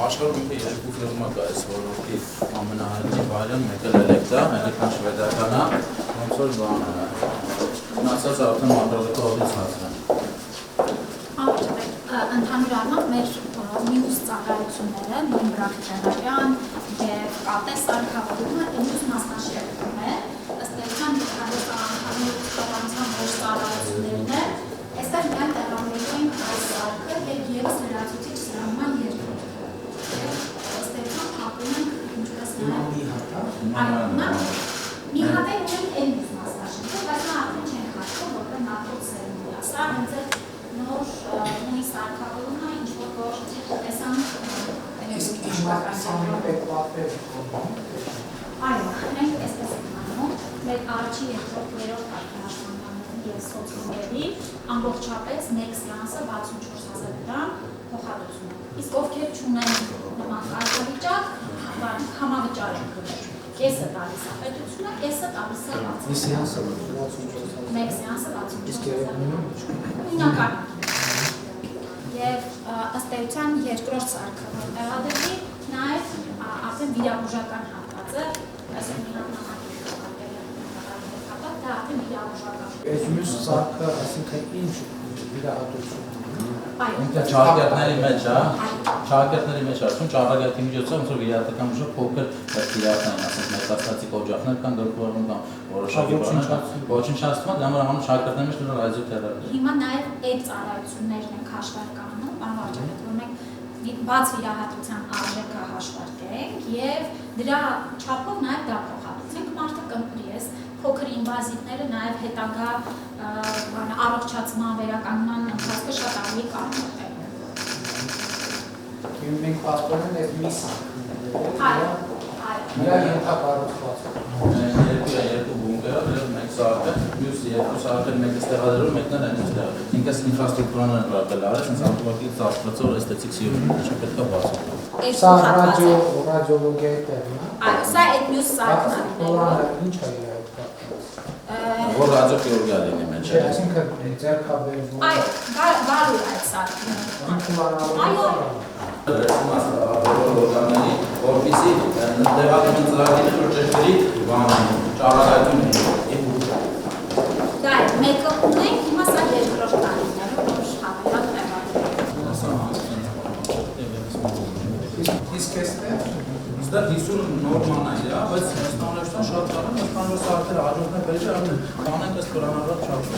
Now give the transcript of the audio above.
Աշխարհում երկու ֆիրմա կա, այս ոլորտի ամենահայտնի վայրը մեկը Էլեկտա, Էլեկտրան շվեդականա, ոնց որ բանը մնացած արդեն մակրոլեկտորից հասան։ Ընդհանուր առմամբ մեր մյուս ծառայությունները, նույնբրախիչարյան և կատես արկավորումը մյուս մասնաշերտում է, ըստ էության ընդհանուր կառավարության ոչ ծառայություններն է, այստեղ միայն տեղավորելու ենք այս արկը և ևս լրացուցիչ սրահման երկրորդ։ Ըստ էության փակում ենք ինչպես նաև մի հատ է ունենք էլ մյուս մասնաշերտում, բայց նա արդեն չենք հաշվում, որտեղ նախորդ սերունդի է։ Սա հենց է նոր նույն սարքավորումը, ինչ-որ որ տեսանք այո, մենք այսպես ենք անում, մեր առաջի երկրորդ երրորդ կարգահաշվանքներում և սոցիալների ամբողջապես մեկ սեանսը 64,000 դրամ փոխհատուցում է։ Իսկ ովքեր չունեն նման կարգավիճակ, համավճար են գրել։ Կեսը տալիս է պետությունը, կեսը տալիս է բացի։ Մեկ սեանսը 64,000 դրամ։ Եվ ըստ էության երկրորդ սարքը տեղադրվի, նաև արդեն վիրաբուժական հատվածը, այսօր մի հատնակի հատված, դա արդեն վիրաբուժական։ Այս մյուս սարքը, այսինքն ինչ վիրահատություն։ Չարակերտների մեջ, չարակերտների մեջ արդյուն ճարակերտի միջոցով ոնց որ վիրահատական բուժը փոքր վիրահատներ են, ասենք մետաստատիկ օջախներ կան գլխուղեղում կամ որոշակի բաներ, ոչնչացումը դա համար հանում ճարակերտների մեջ դեռ ռադիոթերապիա։ Հիմա նաև այդ ծառայություններն են հաշվարկանում, բան վարչապետ, որ մենք բաց վիրահատության արժեքը հաշվարկենք եւ դրա չափով նաև դա փոխհատուցենք, մարդը կընտրի է փոքր ինվազիվները նաև հետագա առողջացման վերականգնման ընթացքը շատ ավելի կարևոր է։ Մենք պատկերում ենք այս մի սարքն։ Այո։ Նրա ենթակառուցվածքը։ Երկու բունկեր, մեկ սարքը, մյուս երկու սարքերը մեկը տեղադրել, մեկն էլ այնպես տեղադրել։ Ինքս ինֆրաստրուկտուրան են ռակել արել, հենց ավտոմատիկ ծածկվածով էսթետիկ սիրունի պետք է բացել։ Սա ռադիոլոգիայի տեղն է։ Այո, սա այդ մյուս սարքն է։ Ինչ է իր այդ կապը։ Որ ռադիոխիրուրգիա լինի մեջ։ Չէ, այսինքն ձեռքաբերվում։ Այո, բարու է այդ սարքն։ Այո։ Օրգանների որպեսզի տեղադրման ծրագիրը որ ճշգրիտ ճառագայթում Դա է, մեկը ունենք, հիմա սա երկրորդ տարիները, որ հավելակ տեղադրում։ Իսկ էստեղ Ստեղ 50 նորման է իրա, բայց ստանալեշտան շատ կարան, ստանալեշտան արդեն աջորդներ վերջը արդեն կանենք ըստ պլանավորած չափով։